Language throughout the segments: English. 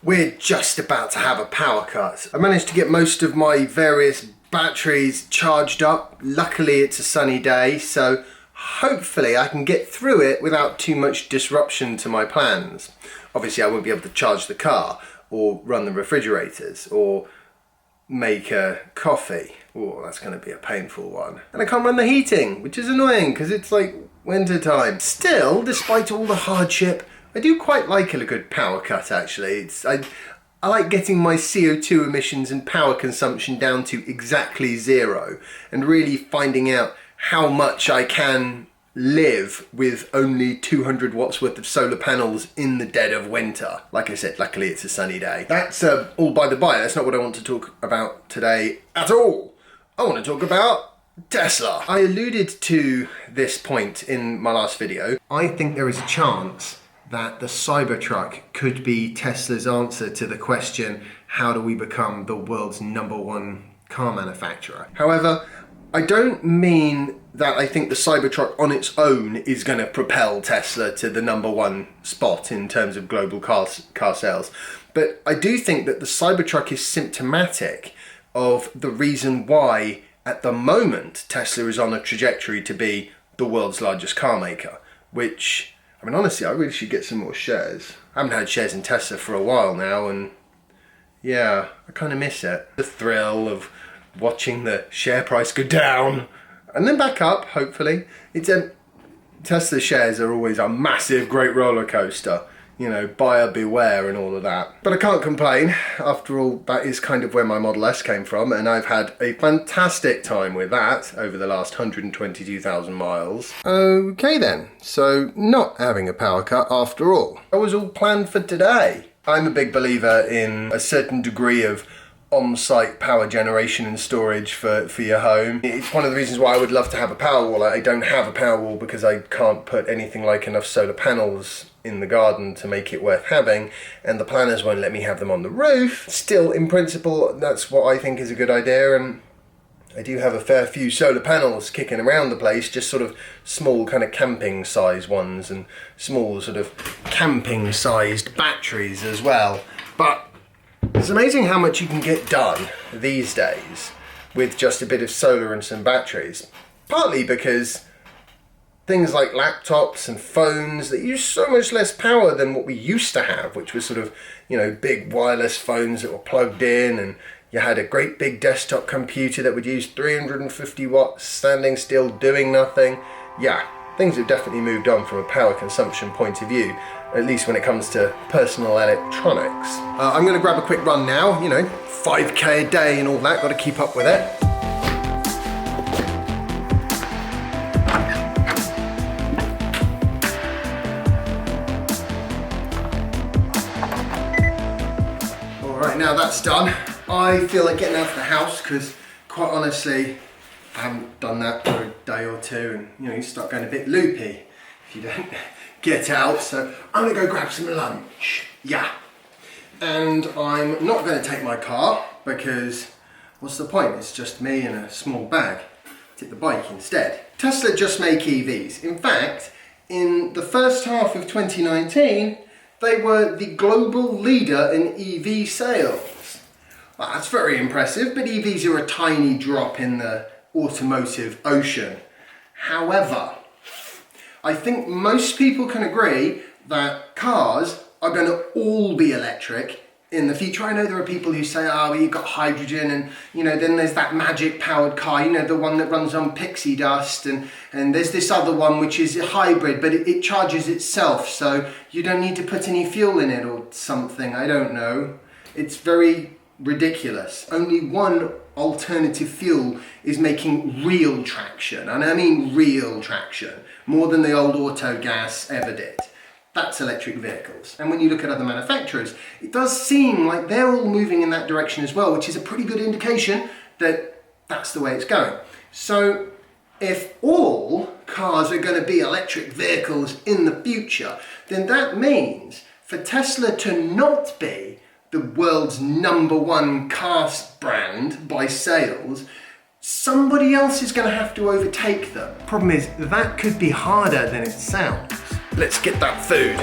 We're just about to have a power cut. I managed to get most of my various batteries charged up. Luckily it's a sunny day, so hopefully I can get through it without too much disruption to my plans. Obviously I won't be able to charge the car or run the refrigerators or make a coffee. Oh, that's going to be a painful one. And I can't run the heating, which is annoying because it's like winter time. Still, despite all the hardship, I do quite like a good power cut actually. I like getting my CO2 emissions and power consumption down to exactly zero and really finding out how much I can live with only 200 watts worth of solar panels in the dead of winter. Like I said, luckily it's a sunny day. That's all by the by. That's not what I want to talk about today at all. I want to talk about Tesla. I alluded to this point in my last video. I think there is a chance that the Cybertruck could be Tesla's answer to the question, how do we become the world's #1 car manufacturer? However, I don't mean that I think the Cybertruck on its own is going to propel Tesla to the #1 spot in terms of global car sales. But I do think that the Cybertruck is symptomatic of the reason why, at the moment, Tesla is on a trajectory to be the world's largest car maker, which, I mean, honestly, I really should get some more shares. I haven't had shares in Tesla for a while now, and yeah, I kind of miss it. The thrill of watching the share price go down and then back up, hopefully. Tesla shares are always a massive, great roller coaster. You know, buyer beware and all of that. But I can't complain. After all, that is kind of where my Model S came from, and I've had a fantastic time with that over the last 122,000 miles. Okay then, so not having a power cut after all. That was all planned for today. I'm a big believer in a certain degree of on-site power generation and storage for your home. It's one of the reasons why I would love to have a Powerwall. I don't have a Powerwall because I can't put anything like enough solar panels in the garden to make it worth having, and the planners won't let me have them on the roof. Still, in principle, that's what I think is a good idea, and I do have a fair few solar panels kicking around the place, just sort of small kind of camping size ones and small sort of camping sized batteries as well. But it's amazing how much you can get done these days with just a bit of solar and some batteries. Partly because things like laptops and phones that use so much less power than what we used to have, which was sort of, you know, big wireless phones that were plugged in, and you had a great big desktop computer that would use 350 watts standing still doing nothing. Yeah, things have definitely moved on from a power consumption point of view, at least when it comes to personal electronics. I'm going to grab a quick run now, you know, 5k a day and all that, got to keep up with it. Alright, now that's done, I feel like getting out of the house because, quite honestly, I haven't done that for a day or two, and you know, you start going a bit loopy if you don't get out. So I'm gonna go grab some lunch. Yeah. And I'm not gonna take my car because what's the point? It's just me and a small bag. Take the bike instead. Tesla just make EVs. In fact, in the first half of 2019, they were the global leader in EV sales. Well, that's very impressive, but EVs are a tiny drop in the automotive ocean. However, I think most people can agree that cars are going to all be electric in the future. I know there are people who say, oh, well, you've got hydrogen, and you know, then there's that magic powered car, you know, the one that runs on pixie dust, and there's this other one which is a hybrid, but it charges itself, so you don't need to put any fuel in it or something. I don't know. It's very ridiculous. Only one alternative fuel is making real traction, and I mean real traction, more than the old auto gas ever did. That's electric vehicles. And when you look at other manufacturers, it does seem like they're all moving in that direction as well, which is a pretty good indication that that's the way it's going. So if all cars are going to be electric vehicles in the future, then that means for Tesla to not be the world's #1 car brand by sales, somebody else is going to have to overtake them. Problem is, that could be harder than it sounds. Let's get that food.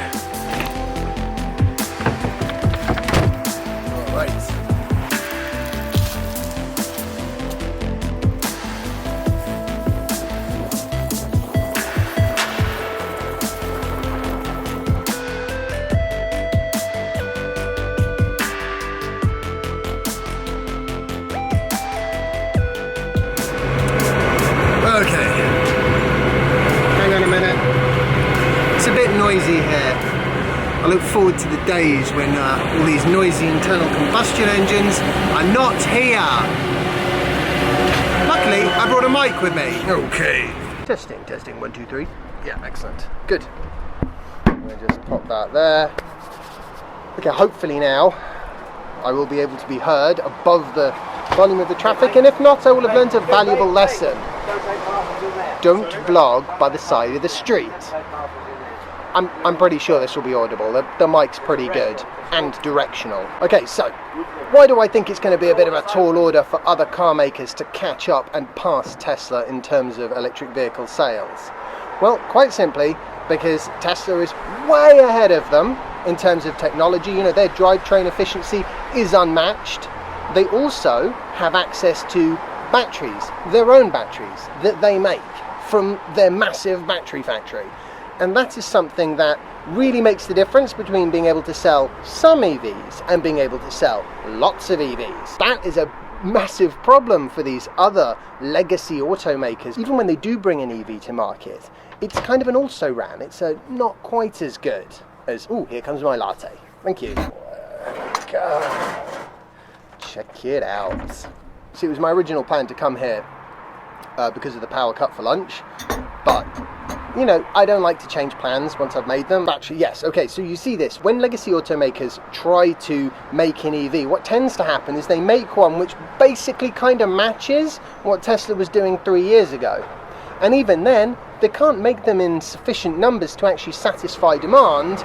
look forward to the days when all these noisy internal combustion engines are not here. Luckily, I brought a mic with me. Okay. Testing, 1, 2, 3. Yeah, excellent. Good. I'm going to just pop that there. Okay, hopefully now I will be able to be heard above the volume of the traffic, and if not, I will have learned a valuable lesson. Don't vlog by the side of the street. I'm pretty sure this will be audible. The mic's pretty good and directional. Okay, so why do I think it's going to be a bit of a tall order for other car makers to catch up and pass Tesla in terms of electric vehicle sales? Well, quite simply because Tesla is way ahead of them in terms of technology. You know, their drivetrain efficiency is unmatched. They also have access to batteries, their own batteries that they make from their massive battery factory. And that is something that really makes the difference between being able to sell some EVs and being able to sell lots of EVs. That is a massive problem for these other legacy automakers. Even when they do bring an EV to market, it's kind of an also-ran. It's not quite as good as... Ooh, here comes my latte. Thank you. Check it out. See, it was my original plan to come here because of the power cut for lunch, but you know, I don't like to change plans once I've made them. Battery, yes, okay, so you see this. When legacy automakers try to make an EV, what tends to happen is they make one which basically kind of matches what Tesla was doing 3 years ago. And even then, they can't make them in sufficient numbers to actually satisfy demand,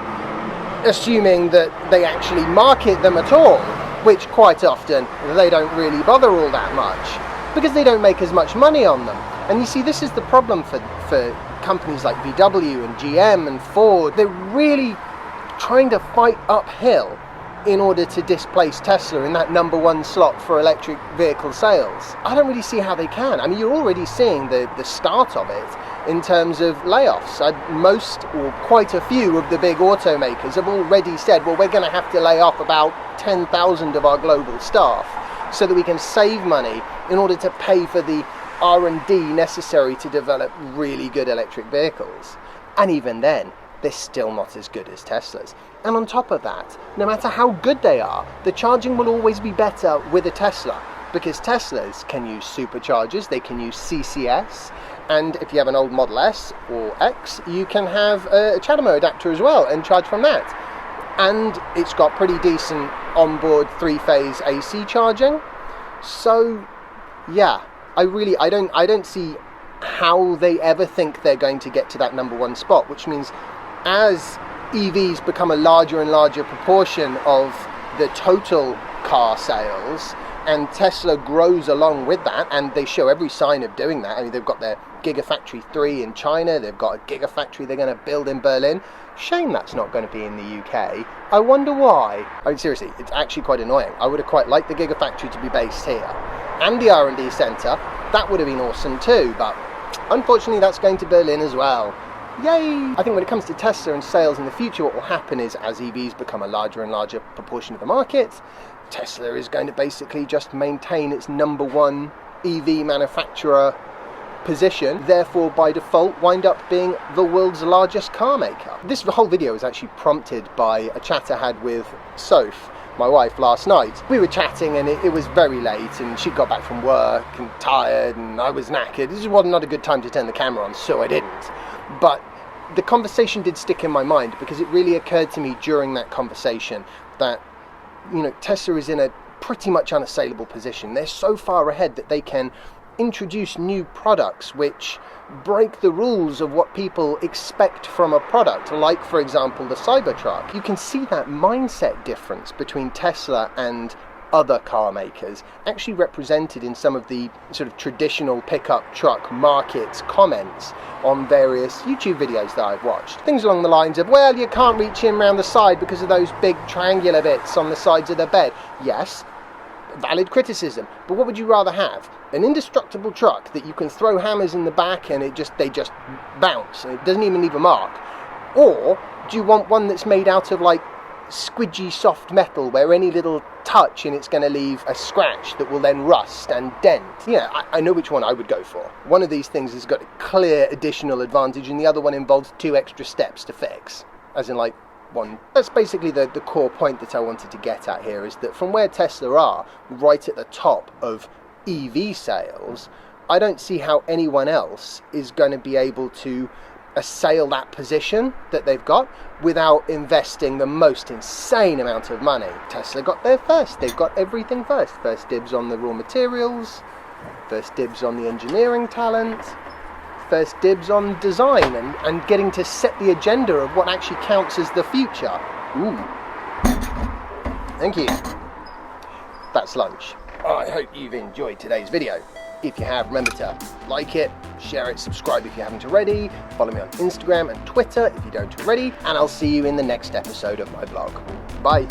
assuming that they actually market them at all, which quite often they don't really bother all that much, because they don't make as much money on them. And you see, this is the problem for companies like VW and GM and Ford. They're really trying to fight uphill in order to displace Tesla in that #1 slot for electric vehicle sales. I don't really see how they can. I mean, you're already seeing the start of it in terms of layoffs. Most, or quite a few of the big automakers have already said, well, we're going to have to lay off about 10,000 of our global staff so that we can save money in order to pay for the R&D necessary to develop really good electric vehicles. And even then, they're still not as good as Teslas. And on top of that, no matter how good they are, the charging will always be better with a Tesla, because Teslas can use superchargers, they can use CCS, and if you have an old Model S or X, you can have a CHAdeMO adapter as well and charge from that. And it's got pretty decent onboard 3-phase AC charging. So yeah, I don't see how they ever think they're going to get to that #1 spot, which means as EVs become a larger and larger proportion of the total car sales, and Tesla grows along with that, and they show every sign of doing that. I mean, they've got their Gigafactory 3 in China, they've got a Gigafactory they're going to build in Berlin. Shame that's not going to be in the UK. I wonder why. I mean, seriously, it's actually quite annoying. I would have quite liked the Gigafactory to be based here. And the R&D centre, that would have been awesome too, but unfortunately that's going to Berlin as well. Yay! I think when it comes to Tesla and sales in the future, what will happen is as EVs become a larger and larger proportion of the market, Tesla is going to basically just maintain its #1 EV manufacturer position, therefore by default wind up being the world's largest car maker. This whole video was actually prompted by a chat I had with Soph, my wife, last night. We were chatting and it was very late, and she got back from work and tired, and I was knackered. This was not a good time to turn the camera on, so I didn't. But the conversation did stick in my mind, because it really occurred to me during that conversation that, you know, Tesla is in a pretty much unassailable position. They're so far ahead that they can introduce new products which break the rules of what people expect from a product, like, for example, the Cybertruck. You can see that mindset difference between Tesla and other car makers actually represented in some of the sort of traditional pickup truck markets comments on various YouTube videos that I've watched. Things along the lines of, well, you can't reach in around the side because of those big triangular bits on the sides of the bed. Yes, valid criticism, but what would you rather have? An indestructible truck that you can throw hammers in the back and they just bounce and it doesn't even leave a mark? Or do you want one that's made out of like squidgy soft metal where any little touch and it's going to leave a scratch that will then rust and dent? Yeah, I know which one I would go for. One of these things has got a clear additional advantage and the other one involves 2 extra steps to fix. As in, like, one. That's basically the core point that I wanted to get at here, is that from where Tesla are, right at the top of EV sales, I don't see how anyone else is going to be able to assail that position that they've got without investing the most insane amount of money. Tesla got there first. They've got everything first. First dibs on the raw materials, first dibs on the engineering talent, first dibs on design and getting to set the agenda of what actually counts as the future. Ooh. Thank you. That's lunch. I hope you've enjoyed today's video. If you have, remember to like it, share it, subscribe if you haven't already, follow me on Instagram and Twitter if you don't already, and I'll see you in the next episode of my vlog. Bye.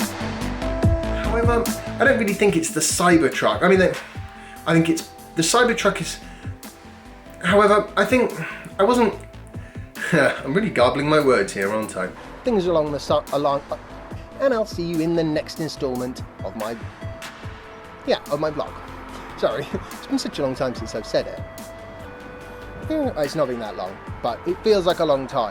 However, I don't really think it's the Cybertruck. I mean, I think it's, the Cybertruck is, however, I think, I wasn't, I'm really garbling my words here, aren't I? Things along the, and I'll see you in the next installment of my, of my vlog. Sorry, it's been such a long time since I've said it. It's not been that long, but it feels like a long time.